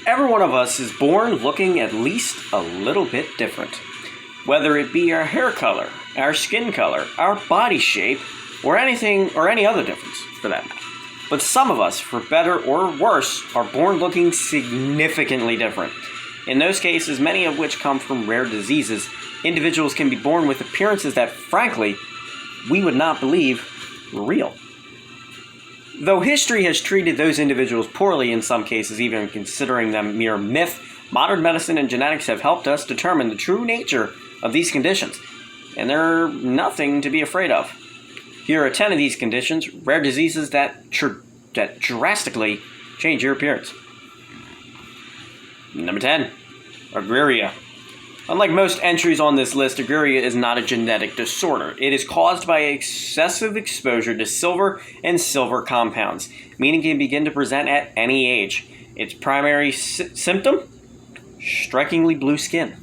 Every one of us is born looking at least a little bit different. Whether it be our hair color, our skin color, our body shape, or anything or any other difference for that matter. But some of us, for better or worse, are born looking significantly different. In those cases, many of which come from rare diseases, individuals can be born with appearances that, frankly, we would not believe were real. Though history has treated those individuals poorly in some cases, even considering them mere myth, modern medicine and genetics have helped us determine the true nature of these conditions, and they're nothing to be afraid of. Here are 10 of these conditions, rare diseases that drastically change your appearance. Number 10, Agraria. Unlike most entries on this list, Agraria is not a genetic disorder. It is caused by excessive exposure to silver and silver compounds, meaning it can begin to present at any age. Its primary symptom? Strikingly blue skin.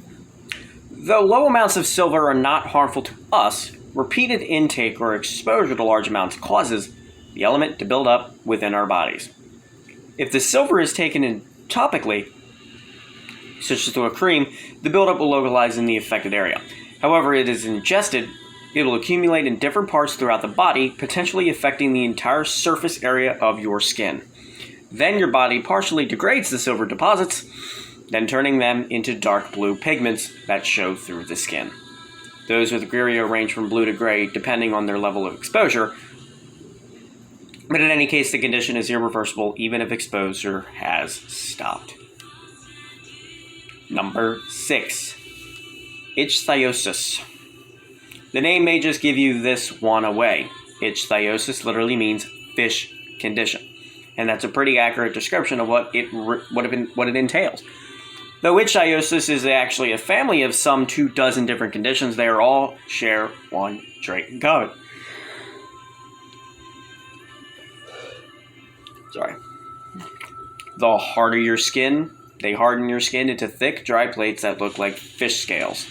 Though low amounts of silver are not harmful to us, repeated intake or exposure to large amounts causes the element to build up within our bodies. If the silver is taken in topically, such as through a cream, the buildup will localize in the affected area. However, it is ingested, it will accumulate in different parts throughout the body, potentially affecting the entire surface area of your skin. Then your body partially degrades the silver deposits, then turning them into dark blue pigments that show through the skin. Those with Agraria range from blue to gray, depending on their level of exposure, but in any case, the condition is irreversible even if exposure has stopped. Number 6, ichthyosis. The name may just give you this one away. Ichthyosis literally means fish condition, and that's a pretty accurate description of what it entails. Though ichthyosis is actually a family of some 24 different conditions, they all share one trait in common. The harder your skin, they harden your skin into thick, dry plates that look like fish scales.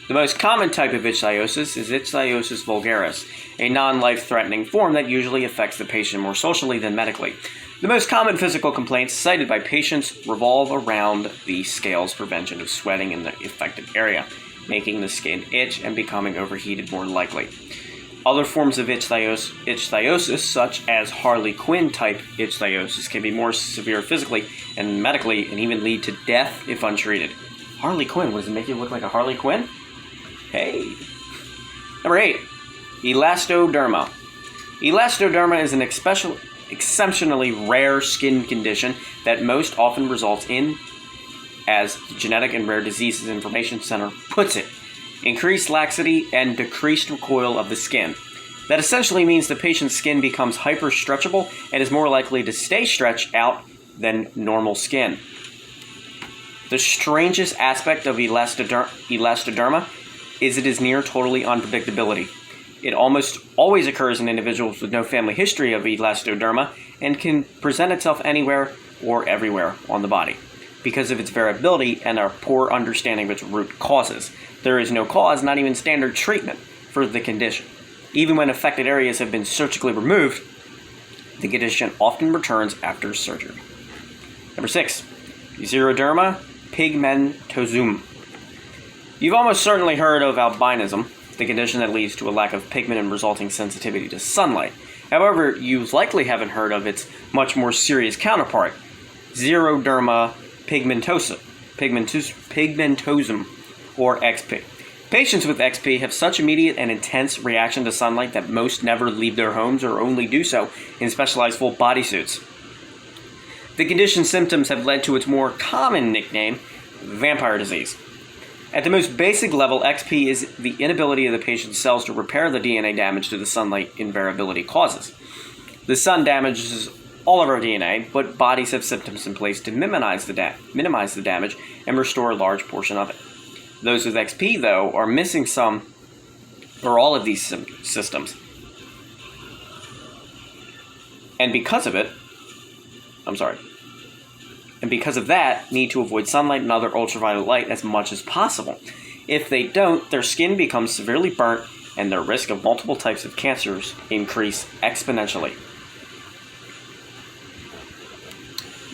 The most common type of ichthyosis is ichthyosis vulgaris, a non-life-threatening form that usually affects the patient more socially than medically. The most common physical complaints cited by patients revolve around the scales prevention of sweating in the affected area, making the skin itch and becoming overheated more likely. Other forms of ichthyosis, such as Harlequin type ichthyosis, can be more severe physically and medically and even lead to death if untreated. Harlequin, does it make you look like a Harley Quinn? Hey. Number 8, Elastiderma. Elastiderma is an exceptionally rare skin condition that most often results in, as the Genetic and Rare Diseases Information Center puts it, increased laxity and decreased recoil of the skin. That essentially means the patient's skin becomes hyper-stretchable and is more likely to stay stretched out than normal skin. The strangest aspect of Elastiderma is it is near totally unpredictability. It almost always occurs in individuals with no family history of Elastiderma and can present itself anywhere or everywhere on the body. Because of its variability and our poor understanding of its root causes, there is no cause, not even standard treatment, for the condition. Even when affected areas have been surgically removed, the condition often returns after surgery. Number 6, Xeroderma pigmentosum. You've almost certainly heard of albinism, the condition that leads to a lack of pigment and resulting sensitivity to sunlight. However, you likely haven't heard of its much more serious counterpart, Xeroderma pigmentosum, or XP. Patients with XP have such immediate and intense reaction to sunlight that most never leave their homes or only do so in specialized full bodysuits. The condition's symptoms have led to its more common nickname, vampire disease. At the most basic level, XP is the inability of the patient's cells to repair the DNA damage to the sunlight invariability causes. The sun damages all of our DNA, but bodies have symptoms in place to minimize the damage and restore a large portion of it. Those with XP, though, are missing some or all of these systems. And because of that, need to avoid sunlight and other ultraviolet light as much as possible. If they don't, their skin becomes severely burnt and their risk of multiple types of cancers increase exponentially.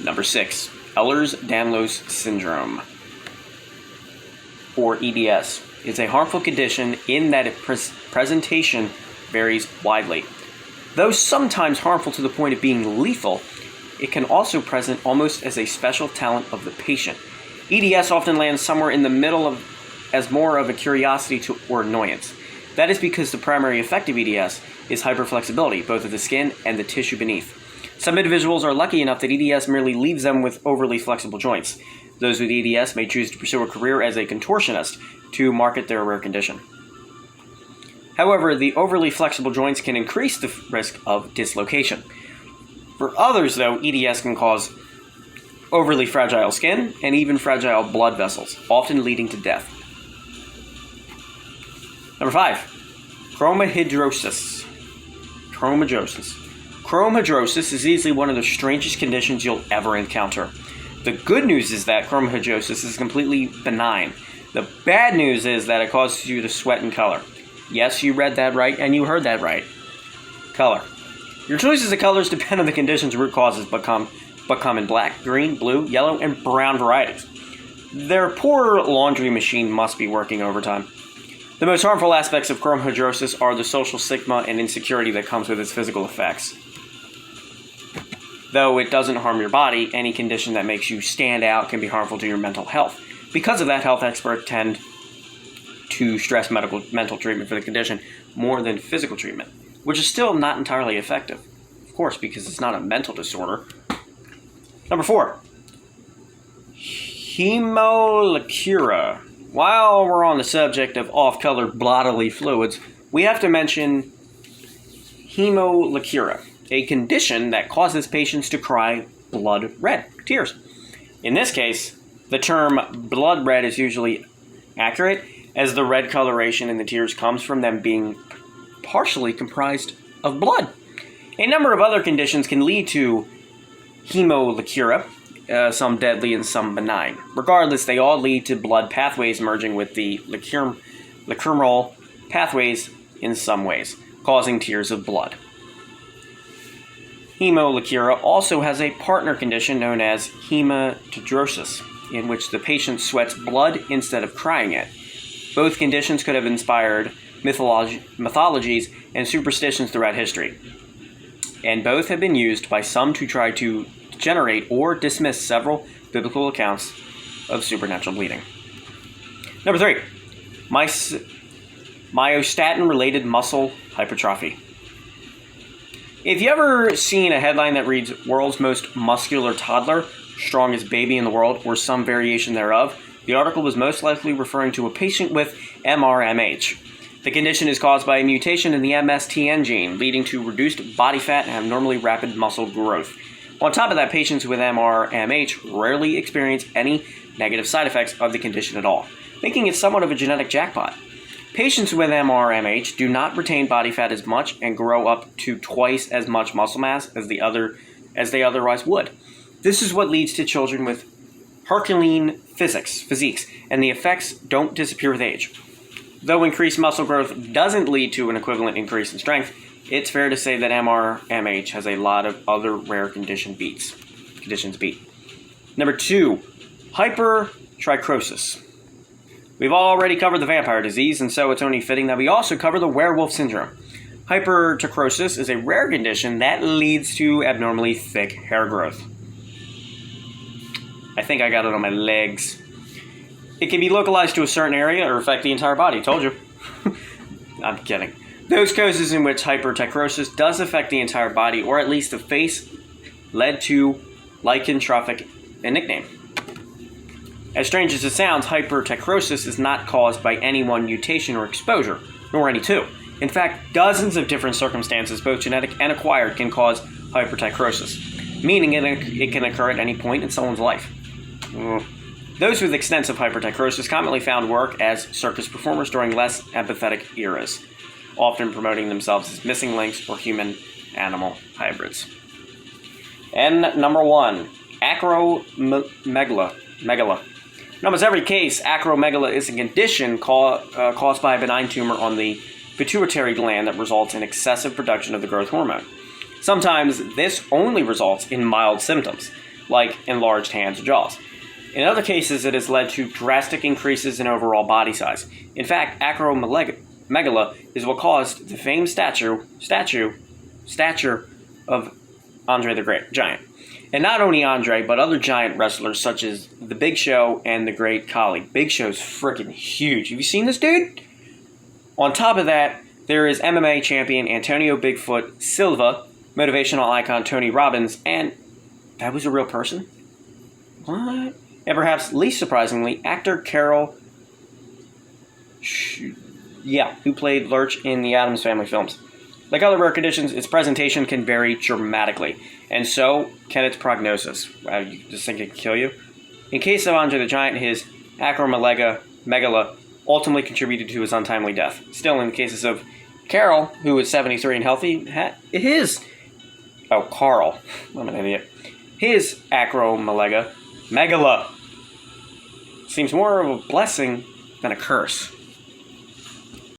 Number 6, Ehlers-Danlos Syndrome, or EDS. It's a harmful condition in that its presentation varies widely. Though sometimes harmful to the point of being lethal, it can also present almost as a special talent of the patient. EDS often lands somewhere in the middle as more of a curiosity or annoyance. That is because the primary effect of EDS is hyperflexibility, both of the skin and the tissue beneath. Some individuals are lucky enough that EDS merely leaves them with overly flexible joints. Those with EDS may choose to pursue a career as a contortionist to market their rare condition. However, the overly flexible joints can increase the risk of dislocation. For others, though, EDS can cause overly fragile skin and even fragile blood vessels, often leading to death. Number 5, chromahidrosis. Chromahidrosis is easily one of the strangest conditions you'll ever encounter. The good news is that chromahidrosis is completely benign. The bad news is that it causes you to sweat and color. Yes, you read that right, and you heard that right. Color. Your choices of colors depend on the condition's root causes, but come in black, green, blue, yellow, and brown varieties. Their poor laundry machine must be working overtime. The most harmful aspects of chromahidrosis are the social stigma and insecurity that comes with its physical effects. Though it doesn't harm your body, any condition that makes you stand out can be harmful to your mental health. Because of that, health experts tend to stress mental treatment for the condition more than physical treatment, which is still not entirely effective. Of course, because it's not a mental disorder. Number 4, Hemolycura. While we're on the subject of off-colored bodily fluids, we have to mention Hemolycura, a condition that causes patients to cry blood red tears. In this case, the term blood red is usually accurate, as the red coloration in the tears comes from them being partially comprised of blood. A number of other conditions can lead to Hemolycura, some deadly and some benign. Regardless, they all lead to blood pathways merging with the lacrimal pathways in some ways, causing tears of blood. Hemolycura also has a partner condition known as hematidrosis, in which the patient sweats blood instead of crying it. Both conditions could have inspired mythologies and superstitions throughout history, and both have been used by some to try to generate or dismiss several biblical accounts of supernatural bleeding. Number 3, myostatin-related muscle hypertrophy. If you ever seen a headline that reads, "World's most muscular toddler, strongest baby in the world," or some variation thereof, the article was most likely referring to a patient with MrMH. The condition is caused by a mutation in the MSTN gene, leading to reduced body fat and abnormally rapid muscle growth. On top of that, patients with MrMH rarely experience any negative side effects of the condition at all, making it somewhat of a genetic jackpot. Patients with MrMH do not retain body fat as much and grow up to twice as much muscle mass as they otherwise would. This is what leads to children with Herculean physiques, and the effects don't disappear with age. Though increased muscle growth doesn't lead to an equivalent increase in strength, it's fair to say that MrMH has a lot of other rare conditions beat. Number 2, hypertrichosis. We've already covered the vampire disease, and so it's only fitting that we also cover the werewolf syndrome. Hypertrichosis is a rare condition that leads to abnormally thick hair growth. I think I got it on my legs. It can be localized to a certain area or affect the entire body. Told you. I'm kidding. Those cases in which hypertrichosis does affect the entire body, or at least the face, led to lycanthropic, a nickname. As strange as it sounds, hypertrichosis is not caused by any one mutation or exposure, nor any two. In fact, dozens of different circumstances, both genetic and acquired, can cause hypertrichosis, meaning it can occur at any point in someone's life. Those with extensive hypertrichosis commonly found work as circus performers during less empathetic eras, often promoting themselves as missing links or human-animal hybrids. And number 1, Acromegala Megalo. In almost every case, acromegala is a condition caused by a benign tumor on the pituitary gland that results in excessive production of the growth hormone. Sometimes this only results in mild symptoms. like enlarged hands or jaws. In other cases, it has led to drastic increases in overall body size. In fact, Acromegala is what caused the famed stature of Andre the Giant. And not only Andre, but other giant wrestlers such as The Big Show and The Great Khali. Big Show's freaking huge. Have you seen this dude? On top of that, there is MMA champion Antonio Bigfoot Silva, motivational icon Tony Robbins, and that was a real person? What? And perhaps least surprisingly, actor Carol, who played Lurch in the Addams Family films. Like other rare conditions, its presentation can vary dramatically, and so can its prognosis. You just think it can kill you? In case of Andre the Giant, his Acromegala Megalo ultimately contributed to his untimely death. Still, in the cases of Carol, who was 73 and healthy, Carl. I'm an idiot. His Acromegala Megalo seems more of a blessing than a curse.